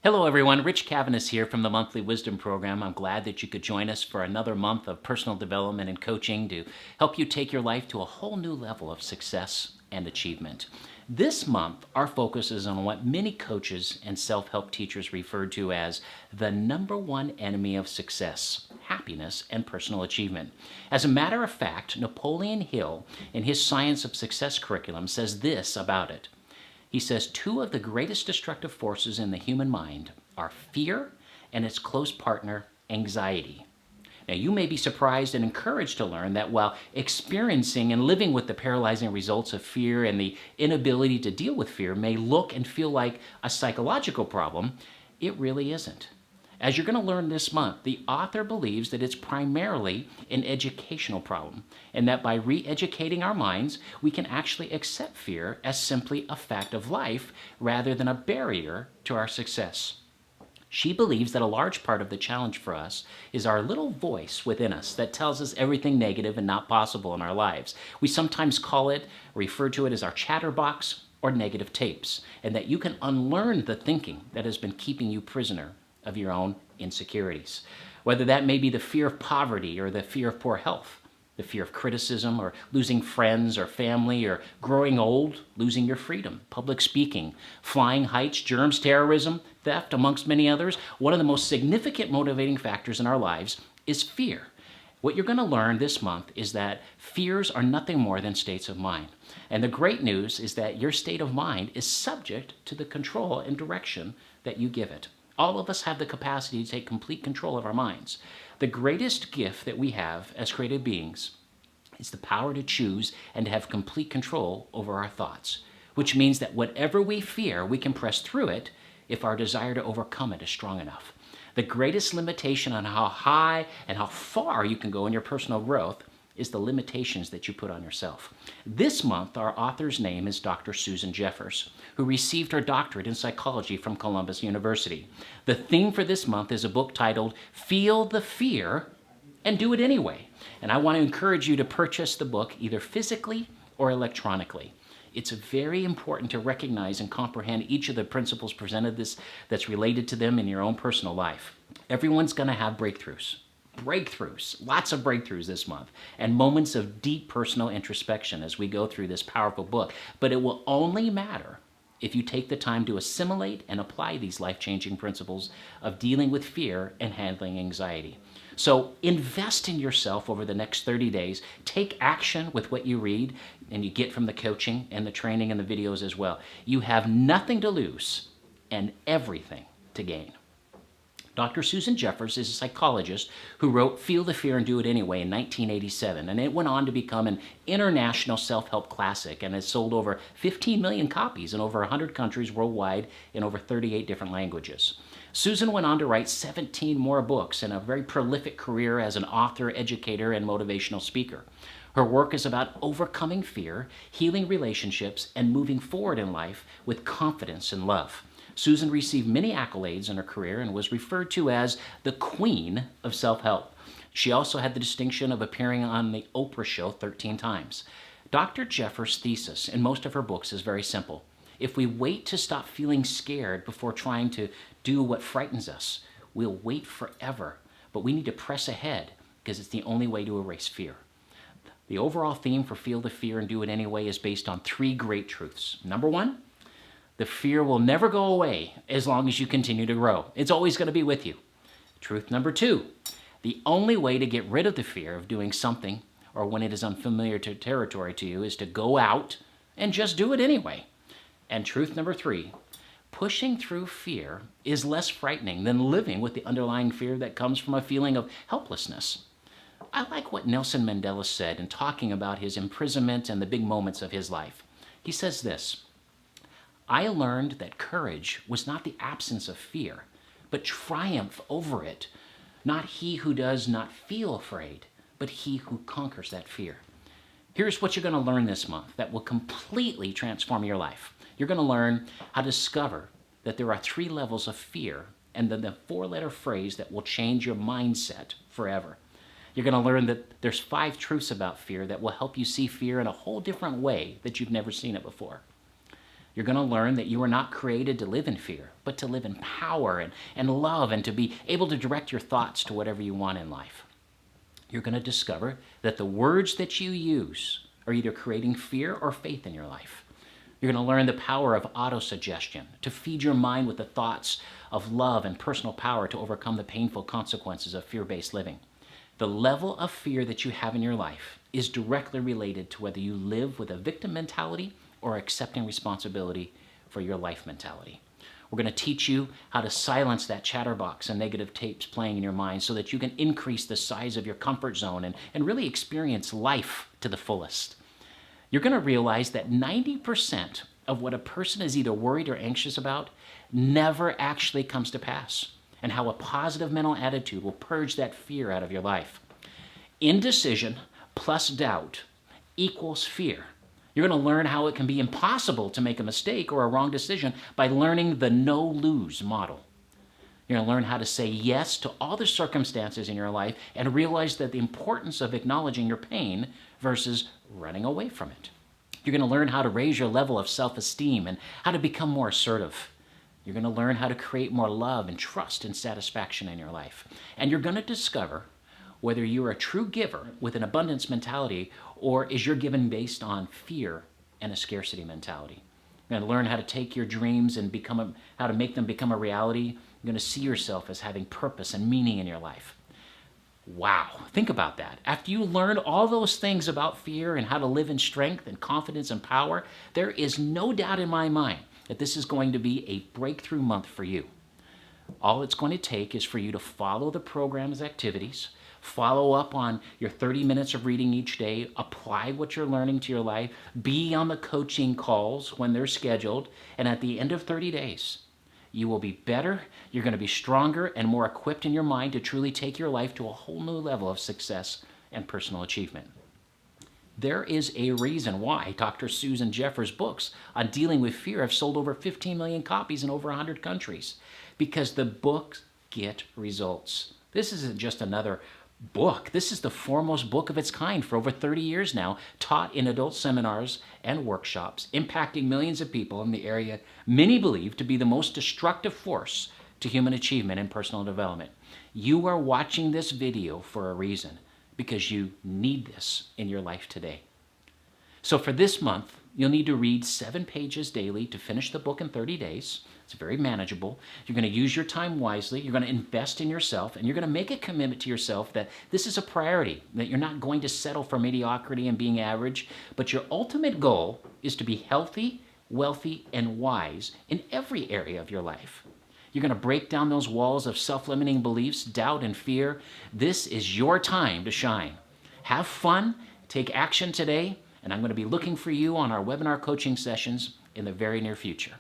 Hello everyone, Rich Cavaness here from the Monthly Wisdom Program. I'm glad that you could join us for another month of personal development and coaching to help you take your life to a whole new level of success and achievement. This month, our focus is on what many coaches and self-help teachers refer to as the number one enemy of success, happiness, and personal achievement. As a matter of fact, Napoleon Hill, in his Science of Success curriculum, says this about it. He says two of the greatest destructive forces in the human mind are fear and its close partner, anxiety. Now, you may be surprised and encouraged to learn that while experiencing and living with the paralyzing results of fear and the inability to deal with fear may look and feel like a psychological problem, it really isn't. As you're going to learn this month, the author believes that it's primarily an educational problem, and that by re-educating our minds, we can actually accept fear as simply a fact of life rather than a barrier to our success. She believes that a large part of the challenge for us is our little voice within us that tells us everything negative and not possible in our lives. We sometimes call it, refer to it as our chatterbox or negative tapes, and that you can unlearn the thinking that has been keeping you prisoner of your own insecurities. Whether that may be the fear of poverty or the fear of poor health, the fear of criticism or losing friends or family or growing old, losing your freedom, public speaking, flying heights, germs, terrorism, theft, amongst many others, one of the most significant motivating factors in our lives is fear. What you're going to learn this month is that fears are nothing more than states of mind. And the great news is that your state of mind is subject to the control and direction that you give it. All of us have the capacity to take complete control of our minds. The greatest gift that we have as created beings is the power to choose and to have complete control over our thoughts, which means that whatever we fear, we can press through it if our desire to overcome it is strong enough. The greatest limitation on how high and how far you can go in your personal growth is the limitations that you put on yourself. This month, our author's name is Dr. Susan Jeffers, who received her doctorate in psychology from Columbus University. The theme for this month is a book titled Feel the Fear and Do It Anyway. And I want to encourage you to purchase the book either physically or electronically. It's very important to recognize and comprehend each of the principles presented that's related to them in your own personal life. Everyone's going to have breakthroughs, lots of breakthroughs this month, and moments of deep personal introspection as we go through this powerful book. But it will only matter if you take the time to assimilate and apply these life-changing principles of dealing with fear and handling anxiety. So invest in yourself over the next 30 days. Take action with what you read and you get from the coaching and the training and the videos as well. You have nothing to lose and everything to gain. Dr. Susan Jeffers is a psychologist who wrote Feel the Fear and Do It Anyway in 1987, and it went on to become an international self-help classic and has sold over 15 million copies in over 100 countries worldwide in over 38 different languages. Susan went on to write 17 more books and a very prolific career as an author, educator, and motivational speaker. Her work is about overcoming fear, healing relationships, and moving forward in life with confidence and love. Susan received many accolades in her career and was referred to as the Queen of Self-Help. She also had the distinction of appearing on the Oprah Show 13 times. Dr. Jeffers' thesis in most of her books is very simple. If we wait to stop feeling scared before trying to do what frightens us, we'll wait forever. But we need to press ahead because it's the only way to erase fear. The overall theme for Feel the Fear and Do It Anyway is based on three great truths. Number one, the fear will never go away as long as you continue to grow. It's always going to be with you. Truth number two, the only way to get rid of the fear of doing something or when it is unfamiliar territory to you is to go out and just do it anyway. And truth number three, pushing through fear is less frightening than living with the underlying fear that comes from a feeling of helplessness. I like what Nelson Mandela said in talking about his imprisonment and the big moments of his life. He says this, I learned that courage was not the absence of fear, but triumph over it. Not he who does not feel afraid, but he who conquers that fear. Here's what you're going to learn this month that will completely transform your life. You're going to learn how to discover that there are 3 levels of fear and then the 4-letter phrase that will change your mindset forever. You're going to learn that there's 5 truths about fear that will help you see fear in a whole different way that you've never seen it before. You're going to learn that you are not created to live in fear, but to live in power and love and to be able to direct your thoughts to whatever you want in life. You're going to discover that the words that you use are either creating fear or faith in your life. You're going to learn the power of autosuggestion, to feed your mind with the thoughts of love and personal power to overcome the painful consequences of fear-based living. The level of fear that you have in your life is directly related to whether you live with a victim mentality or accepting responsibility for your life mentality. We're going to teach you how to silence that chatterbox and negative tapes playing in your mind so that you can increase the size of your comfort zone and really experience life to the fullest. You're going to realize that 90% of what a person is either worried or anxious about never actually comes to pass, and how a positive mental attitude will purge that fear out of your life. Indecision plus doubt equals fear. You're going to learn how it can be impossible to make a mistake or a wrong decision by learning the no-lose model. You're going to learn how to say yes to all the circumstances in your life and realize that the importance of acknowledging your pain versus running away from it. You're going to learn how to raise your level of self-esteem and how to become more assertive. You're going to learn how to create more love and trust and satisfaction in your life. And you're going to discover whether you're a true giver with an abundance mentality or is your giving based on fear and a scarcity mentality. You're going to learn how to take your dreams and how to make them become a reality. You're going to see yourself as having purpose and meaning in your life. Wow, think about that. After you learn all those things about fear and how to live in strength and confidence and power, there is no doubt in my mind that this is going to be a breakthrough month for you. All it's going to take is for you to follow the program's activities, follow up on your 30 minutes of reading each day, apply what you're learning to your life, be on the coaching calls when they're scheduled, and at the end of 30 days, you will be better, you're going to be stronger and more equipped in your mind to truly take your life to a whole new level of success and personal achievement. There is a reason why Dr. Susan Jeffers' books on dealing with fear have sold over 15 million copies in over 100 countries, because the books get results. This isn't just another book. This is the foremost book of its kind for over 30 years now, taught in adult seminars and workshops, impacting millions of people in the area many believe to be the most destructive force to human achievement and personal development. You are watching this video for a reason, because you need this in your life today. So for this month, you'll need to read 7 pages daily to finish the book in 30 days. It's very manageable. You're going to use your time wisely. You're going to invest in yourself, and you're going to make a commitment to yourself that this is a priority, that you're not going to settle for mediocrity and being average, but your ultimate goal is to be healthy, wealthy, and wise in every area of your life. You're going to break down those walls of self-limiting beliefs, doubt, and fear. This is your time to shine. Have fun, take action today, and I'm going to be looking for you on our webinar coaching sessions in the very near future.